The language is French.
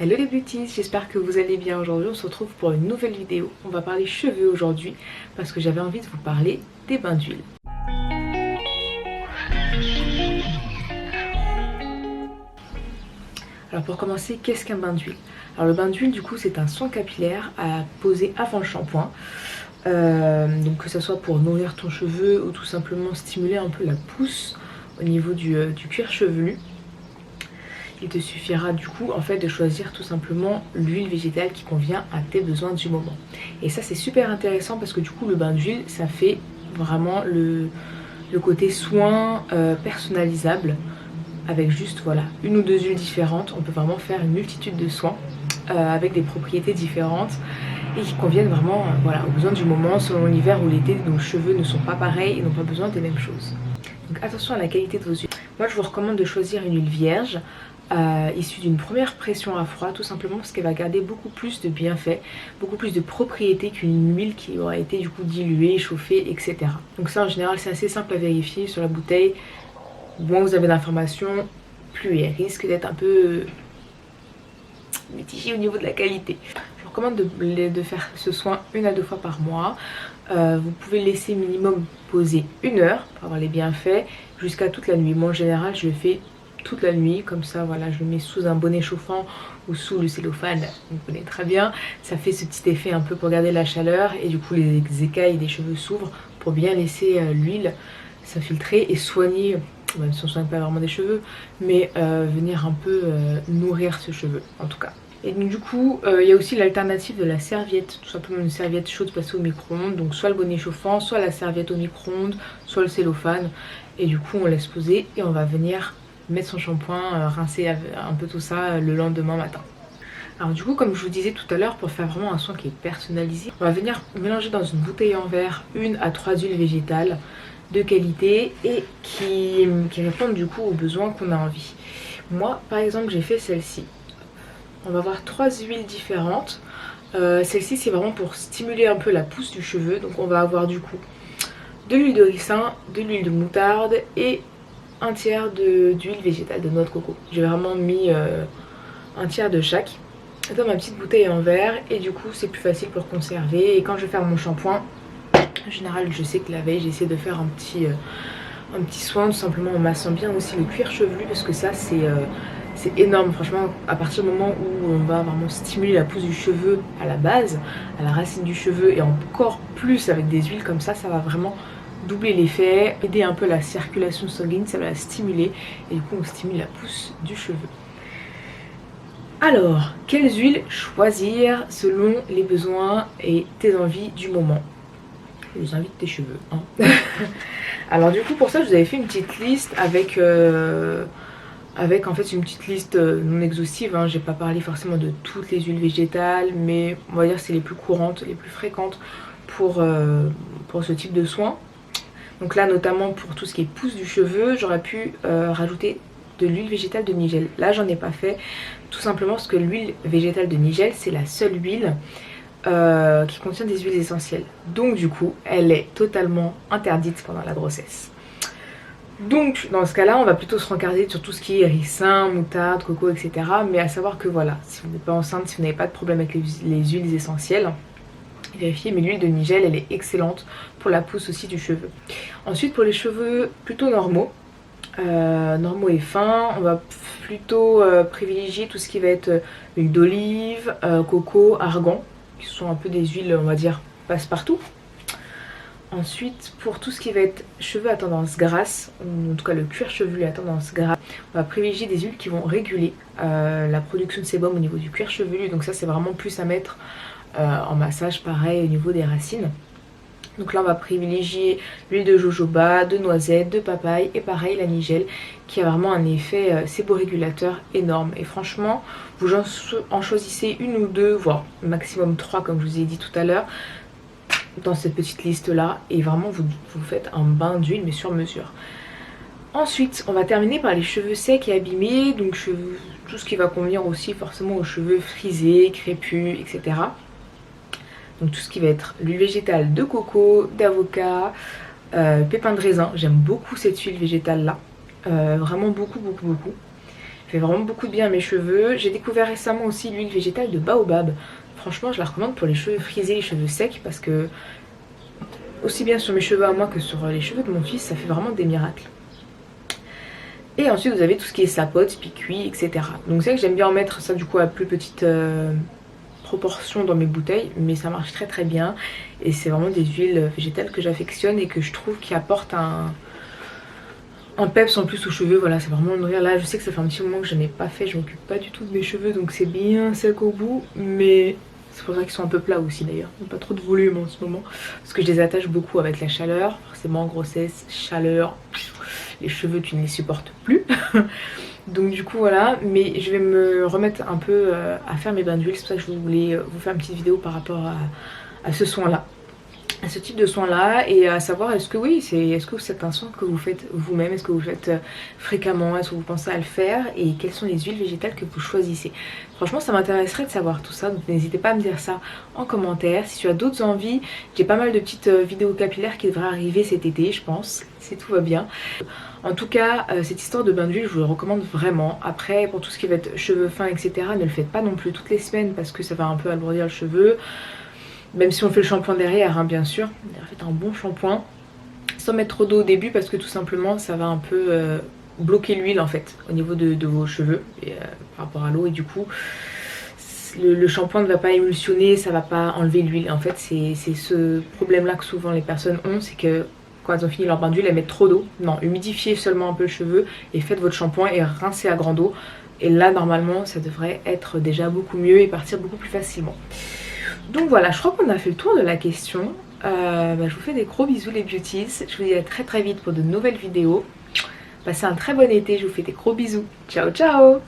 Hello les beauties, j'espère que vous allez bien. Aujourd'hui on se retrouve pour une nouvelle vidéo. On va parler cheveux aujourd'hui parce que j'avais envie de vous parler des bains d'huile. Alors pour commencer, qu'est-ce qu'un bain d'huile? Alors le bain d'huile du coup c'est un soin capillaire à poser avant le shampoing. Donc que ce soit pour nourrir ton cheveu ou tout simplement stimuler un peu la pousse au niveau du cuir chevelu. Il te suffira du coup en fait de choisir tout simplement l'huile végétale qui convient à tes besoins du moment. Et ça c'est super intéressant parce que du coup le bain d'huile ça fait vraiment le côté soin personnalisable. Avec juste voilà une ou deux huiles différentes, on peut vraiment faire une multitude de soins avec des propriétés différentes et qui conviennent vraiment voilà, aux besoins du moment. Selon l'hiver ou l'été, nos cheveux ne sont pas pareils et n'ont pas besoin des mêmes choses. Donc attention à la qualité de vos huiles. Moi je vous recommande de choisir une huile vierge issue d'une première pression à froid, tout simplement parce qu'elle va garder beaucoup plus de bienfaits, beaucoup plus de propriétés qu'une huile qui aura été du coup diluée, chauffée, etc. Donc ça en général c'est assez simple à vérifier sur la bouteille. Moins vous avez d'informations, plus elle risque d'être un peu mitigée au niveau de la qualité. Je vous recommande de faire ce soin 1 à 2 fois par mois. Vous pouvez laisser minimum poser 1 heure pour avoir les bienfaits jusqu'à toute la nuit. Moi en général je le fais toute la nuit, comme ça voilà, je le mets sous un bonnet chauffant ou sous le cellophane, vous connaissez très bien. Ça fait ce petit effet un peu pour garder la chaleur et du coup les écailles des cheveux s'ouvrent pour bien laisser l'huile s'infiltrer et soigner, même si on ne soigne pas vraiment des cheveux, mais venir un peu nourrir ce cheveu en tout cas. Et donc du coup il y a aussi l'alternative de la serviette, tout simplement une serviette chaude passée au micro-ondes, donc soit le bonnet chauffant, soit la serviette au micro-ondes, soit le cellophane, et du coup on laisse poser et on va venir mettre son shampoing, rincer un peu tout ça le lendemain matin. Alors du coup comme je vous disais tout à l'heure, pour faire vraiment un soin qui est personnalisé, on va venir mélanger dans une bouteille en verre 1 à 3 huiles végétales de qualité et qui répondent du coup aux besoins qu'on a envie. Moi par exemple j'ai fait celle-ci. On va avoir 3 huiles différentes. Celle-ci c'est vraiment pour stimuler un peu la pousse du cheveu. Donc on va avoir du coup de l'huile de ricin, de l'huile de moutarde et un tiers d'huile végétale de noix de coco. J'ai vraiment mis un tiers de chaque dans ma petite bouteille en verre et du coup c'est plus facile pour conserver. Et quand je vais faire mon shampoing, en général je sais que la veille j'essaie de faire un petit soin tout simplement en massant bien aussi le cuir chevelu parce que ça c'est énorme franchement. À partir du moment où on va vraiment stimuler la pousse du cheveu à la base, à la racine du cheveu et encore plus avec des huiles comme ça va vraiment doubler l'effet, aider un peu la circulation sanguine, ça va la stimuler et du coup on stimule la pousse du cheveu. Alors, quelles huiles choisir selon les besoins et tes envies du moment? Les envies de tes cheveux hein. Alors du coup pour ça je vous avais fait une petite liste avec en fait une petite liste non exhaustive hein. J'ai pas parlé forcément de toutes les huiles végétales, mais on va dire c'est les plus courantes, les plus fréquentes pour ce type de soin. Donc là notamment pour tout ce qui est pousse du cheveu, j'aurais pu rajouter de l'huile végétale de nigel. Là j'en ai pas fait, tout simplement parce que l'huile végétale de nigel c'est la seule huile qui contient des huiles essentielles. Donc du coup elle est totalement interdite pendant la grossesse. Donc dans ce cas là on va plutôt se rencarder sur tout ce qui est ricin, moutarde, coco, etc. Mais à savoir que voilà, si vous n'êtes pas enceinte, si vous n'avez pas de problème avec les huiles essentielles, vérifiez, mais l'huile de nigel elle est excellente pour la pousse aussi du cheveu. Ensuite pour les cheveux plutôt normaux et fins, on va plutôt privilégier tout ce qui va être huile d'olive, coco, argan, qui sont un peu des huiles on va dire passe-partout. Ensuite pour tout ce qui va être cheveux à tendance grasse, ou en tout cas le cuir chevelu à tendance grasse, on va privilégier des huiles qui vont réguler la production de sébum au niveau du cuir chevelu. Donc ça c'est vraiment plus à mettre en massage pareil au niveau des racines. Donc là on va privilégier l'huile de jojoba, de noisette, de papaye et pareil la nigel qui a vraiment un effet séborégulateur énorme. Et franchement vous en choisissez 1 ou 2 voire maximum 3 comme je vous ai dit tout à l'heure dans cette petite liste là et vraiment vous faites un bain d'huile mais sur mesure. Ensuite on va terminer par les cheveux secs et abîmés, donc tout ce qui va convenir aussi forcément aux cheveux frisés, crépus, etc. Donc tout ce qui va être l'huile végétale de coco, d'avocat, pépins de raisin. J'aime beaucoup cette huile végétale là, vraiment beaucoup. fait vraiment beaucoup de bien à mes cheveux. J'ai découvert récemment aussi l'huile végétale de baobab. Franchement je la recommande pour les cheveux frisés, les cheveux secs, parce que aussi bien sur mes cheveux à moi que sur les cheveux de mon fils, ça fait vraiment des miracles. Et ensuite vous avez tout ce qui est sapote, picuit, etc. Donc c'est vrai que j'aime bien en mettre ça du coup à plus petite proportion dans mes bouteilles, mais ça marche très très bien. Et c'est vraiment des huiles végétales que j'affectionne et que je trouve qui apportent un peps en plus aux cheveux. Voilà, c'est vraiment nourrir. Là je sais que ça fait un petit moment que je n'ai pas fait, je m'occupe pas du tout de mes cheveux, donc c'est bien sec au bout, mais c'est pour ça qu'ils sont un peu plats aussi d'ailleurs, pas trop de volume en ce moment, parce que je les attache beaucoup avec la chaleur, forcément grossesse, chaleur, les cheveux tu ne les supportes plus. Donc du coup voilà, mais je vais me remettre un peu à faire mes bains d'huile, c'est pour ça que je voulais vous faire une petite vidéo par rapport à ce soin là, à ce type de soin là, et à savoir est-ce que oui, est-ce que c'est un soin que vous faites vous-même, est-ce que vous le faites fréquemment, est-ce que vous pensez à le faire, et quelles sont les huiles végétales que vous choisissez. Franchement ça m'intéresserait de savoir tout ça, donc n'hésitez pas à me dire ça en commentaire. Si tu as d'autres envies, j'ai pas mal de petites vidéos capillaires qui devraient arriver cet été je pense, si tout va bien. En tout cas, cette histoire de bain d'huile, je vous le recommande vraiment. Après, pour tout ce qui va être cheveux fins, etc., ne le faites pas non plus toutes les semaines parce que ça va un peu alourdir le cheveu. Même si on fait le shampoing derrière, hein, bien sûr. Faites un bon shampoing. Sans mettre trop d'eau au début parce que tout simplement, ça va un peu bloquer l'huile en fait au niveau de vos cheveux et, par rapport à l'eau. Et du coup, le shampoing ne va pas émulsionner, ça va pas enlever l'huile. En fait, c'est ce problème-là que souvent les personnes ont, c'est que quand elles ont fini leur bain d'huile, elles mettent trop d'eau. Non, humidifiez seulement un peu le cheveu et faites votre shampoing et rincez à grande eau. Et là, normalement, ça devrait être déjà beaucoup mieux et partir beaucoup plus facilement. Donc voilà, je crois qu'on a fait le tour de la question. Je vous fais des gros bisous les beauties. Je vous dis à très très vite pour de nouvelles vidéos. Passez un très bon été, je vous fais des gros bisous. Ciao ciao!